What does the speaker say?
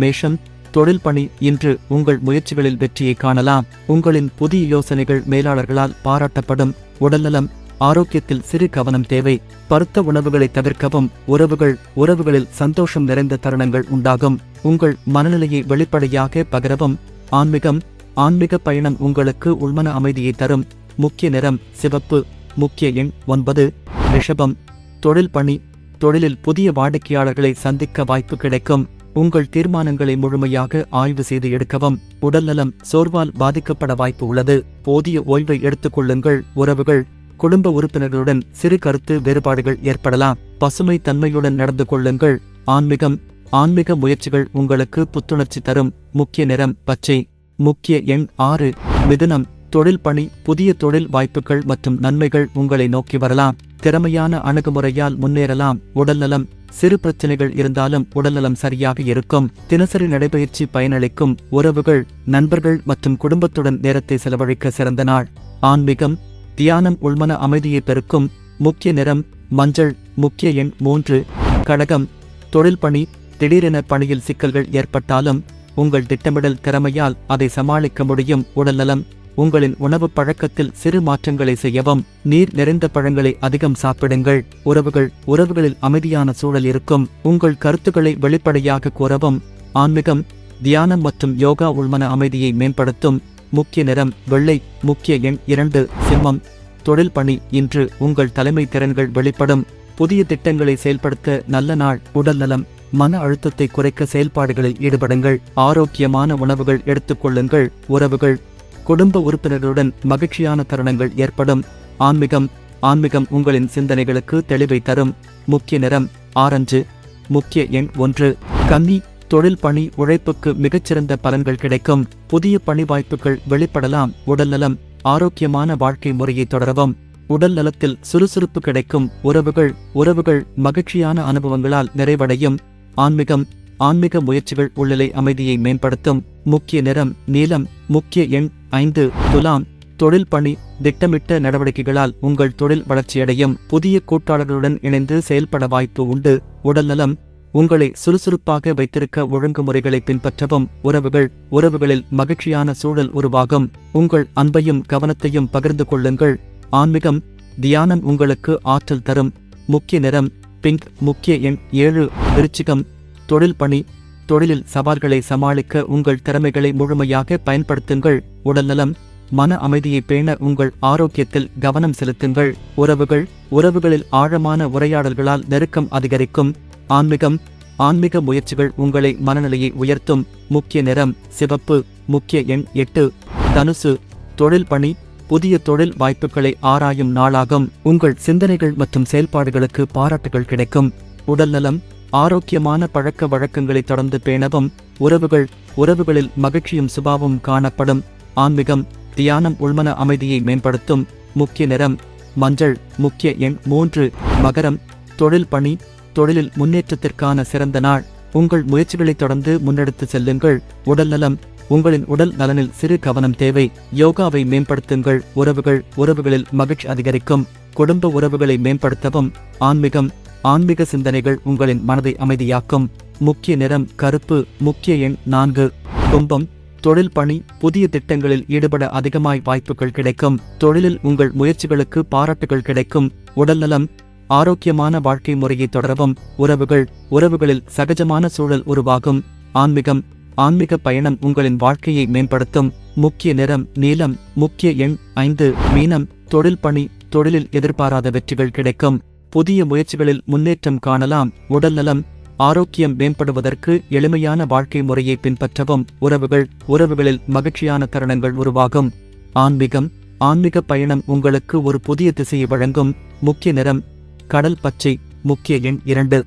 மேஷம், தொழில் பணி. இன்று உங்கள் முயற்சிகளில் வெற்றியை காணலாம். உங்களின் புதிய யோசனைகள் மேலாளர்களால் பாராட்டப்படும். உடல்நலம், ஆரோக்கியத்தில் சிறு கவனம் தேவை. பருத்த உணவுகளை தவிர்க்கவும். உறவுகளில் சந்தோஷம் நிறைந்த தருணங்கள் உண்டாகும். உங்கள் மனநிலையை வெளிப்படையாக பகிரவும். ஆன்மீக பயணம் உங்களுக்கு உள்மன அமைதியை தரும். முக்கிய நிறம் சிவப்பு. முக்கிய எண் 9. ரிஷபம், தொழில் பணி. தொழிலில் புதிய வாடிக்கையாளர்களை சந்திக்க வாய்ப்பு கிடைக்கும். உங்கள் தீர்மானங்களை முழுமையாக ஆய்வு செய்து எடுக்கவும். உடல்நலம், சோர்வால் பாதிக்கப்பட வாய்ப்பு உள்ளது. போதிய ஓய்வை எடுத்துக் கொள்ளுங்கள். உறவுகள், குடும்ப உறுப்பினர்களுடன் சிறு கருத்து வேறுபாடுகள் ஏற்படலாம். பசுமை தன்மையுடன் நடந்து கொள்ளுங்கள். ஆன்மீக முயற்சிகள் உங்களுக்கு புத்துணர்ச்சி தரும். முக்கிய நிறம் பச்சை. முக்கிய எண் 6. மிதுனம், தொழில் பணி. புதிய தொழில் வாய்ப்புகள் மற்றும் நன்மைகள் உங்களை நோக்கி வரலாம். திறமையான அணுகுமுறையால் முன்னேறலாம். உடல்நலம், சிறு பிரச்சனைகள் இருந்தாலும் உடல்நலம் சரியாக இருக்கும். தினசரி நடைபயிற்சி பயனளிக்கும். உறவுகள், நண்பர்கள் மற்றும் குடும்பத்துடன் நேரத்தை செலவழிக்க சிறந்த நாள். ஆன்மீகம், தியானம் உள்மன அமைதியை பெருக்கும். முக்கிய நிறம் மஞ்சள். முக்கிய எண் 3. கடகம், தொழில் பணி. திடீரென பணியில் சிக்கல்கள் ஏற்பட்டாலும் உங்கள் திட்டமிடல் திறமையால் அதை சமாளிக்க முடியும். உடல்நலம், உங்களின் உணவு பழக்கத்தில் சிறு மாற்றங்களை செய்யவும். நீர் நிறைந்த பழங்களை அதிகம் சாப்பிடுங்கள். உறவுகளில் அமைதியான சூழல் இருக்கும். உங்கள் கருத்துக்களை வெளிப்படையாக கூறவும். ஆன்மீகம், தியானம் மற்றும் யோகா உள்மன அமைதியை மேம்படுத்தும். முக்கிய நிறம் வெள்ளை. முக்கிய எண் 2. சிம்மம், தொழில் பணி. இன்று உங்கள் தலைமை திறன்கள் வெளிப்படும். புதிய திட்டங்களை செயல்படுத்த நல்ல நாள். உடல்நலம், மன அழுத்தத்தை குறைக்க செயல்பாடுகளில் ஈடுபடுங்கள். ஆரோக்கியமான உணவுகள் எடுத்துக்கொள்ளுங்கள். உறவுகள், குடும்ப உறுப்பினர்களுடன் மகிழ்ச்சியான தருணங்கள் ஏற்படும். ஆன்மீகம் உங்களின் சிந்தனைகளுக்கு தெளிவை தரும். முக்கிய நிறம் ஆரஞ்சு. முக்கிய எண் 1. கன்னி, தொழில் பணி. உழைப்புக்கு மிகச்சிறந்த பலன்கள் கிடைக்கும். புதிய பணி வாய்ப்புகள் வெளிப்படலாம். உடல்நலம், ஆரோக்கியமான வாழ்க்கை முறையை தொடரவும். உடல் நலத்தில் சுறுசுறுப்பு கிடைக்கும். உறவுகள் மகிழ்ச்சியான அனுபவங்களால் நிறைவடையும். ஆன்மீக முயற்சிகள் உள்ளலை அமைதியை மேம்படுத்தும். முக்கிய நிறம் நீலம். முக்கிய எண் 5. துலாம், தொழில் பணி. திட்டமிட்ட நடவடிக்கைகளால் உங்கள் தொழில் வளர்ச்சியடையும். புதிய கூட்டாளர்களுடன் இணைந்து செயல்பட வாய்ப்பு உண்டு. உடல்நலம், உங்களை சுறுசுறுப்பாக வைத்திருக்க ஒழுங்குமுறைகளை பின்பற்றவும். உறவுகளில் மகிழ்ச்சியான சூழல் உருவாகும். உங்கள் அன்பையும் கவனத்தையும் பகிர்ந்து கொள்ளுங்கள். ஆன்மீகம், தியானம் உங்களுக்கு ஆற்றல் தரும். முக்கிய நிறம் பிங்க். முக்கிய எண் 7. விருச்சிகம், தொழில் பணி. தொழிலில் சவால்களை சமாளிக்க உங்கள் திறமைகளை முழுமையாக பயன்படுத்துங்கள். உடல்நலம், மன அமைதியை பேண உங்கள் ஆரோக்கியத்தில் கவனம் செலுத்துங்கள். உறவுகளில் ஆழமான உரையாடல்களால் நெருக்கம் அதிகரிக்கும். ஆன்மீக முயற்சிகள் உங்களை மனநிலையை உயர்த்தும். முக்கிய நிறம் சிவப்பு. முக்கிய எண் 8. தனுசு, தொழில் பணி. புதிய தொழில் வாய்ப்புகளை ஆராயும் நாளாகும். உங்கள் சிந்தனைகள் மற்றும் செயல்பாடுகளுக்கு பாராட்டுகள் கிடைக்கும். உடல்நலம், ஆரோக்கியமான பழக்க வழக்கங்களை தொடர்ந்து பேணவும். உறவுகளில் மகிழ்ச்சியும் சுபாவமும் காணப்படும். ஆன்மீகம், தியானம் உள்மன அமைதியை மேம்படுத்தும். முக்கிய நிறம் மஞ்சள். முக்கிய எண் 3. மகரம், தொழில் பணி. தொழிலில் முன்னேற்றத்திற்கான சிறந்த நாள். உங்கள் முயற்சிகளை தொடர்ந்து முன்னெடுத்து செல்லுங்கள். உடல்நலம், உங்களின் உடல் நலனில் சிறு கவனம் தேவை. யோகாவை மேம்படுத்துங்கள். உறவுகளில் மகிழ்ச்சி அதிகரிக்கும். குடும்ப உறவுகளை மேம்படுத்தவும். ஆன்மீக சிந்தனைகள் உங்களின் மனதை அமைதியாக்கும். முக்கிய நிறம் கருப்பு. முக்கிய எண் 4. கும்பம், தொழில் பணி. புதிய திட்டங்களில் ஈடுபட அதிகமாய் வாய்ப்புகள் கிடைக்கும். தொழிலில் உங்கள் முயற்சிகளுக்கு பாராட்டுகள் கிடைக்கும். உடல்நலம், ஆரோக்கியமான வாழ்க்கை முறையை தொடரவும். உறவுகளில் சகஜமான சூழல் உருவாகும். ஆன்மீக பயணம் உங்களின் வாழ்க்கையை மேம்படுத்தும். முக்கிய நிறம் நீலம். முக்கிய எண் 5. மீனம், தொழில் பணி. தொழிலில் எதிர்பாராத வெற்றிகள் கிடைக்கும். புதிய முயற்சிகளில் முன்னேற்றம் காணலாம். உடல்நலம், ஆரோக்கியம் மேம்படுவதற்கு எளிமையான வாழ்க்கை முறையை பின்பற்றவும். உறவுகளில் மகிழ்ச்சியான தருணங்கள் உருவாகும். ஆன்மீக பயணம் உங்களுக்கு ஒரு புதிய திசையை வழங்கும். முக்கிய நிறம் கடல் பச்சை. முக்கிய எண் 2.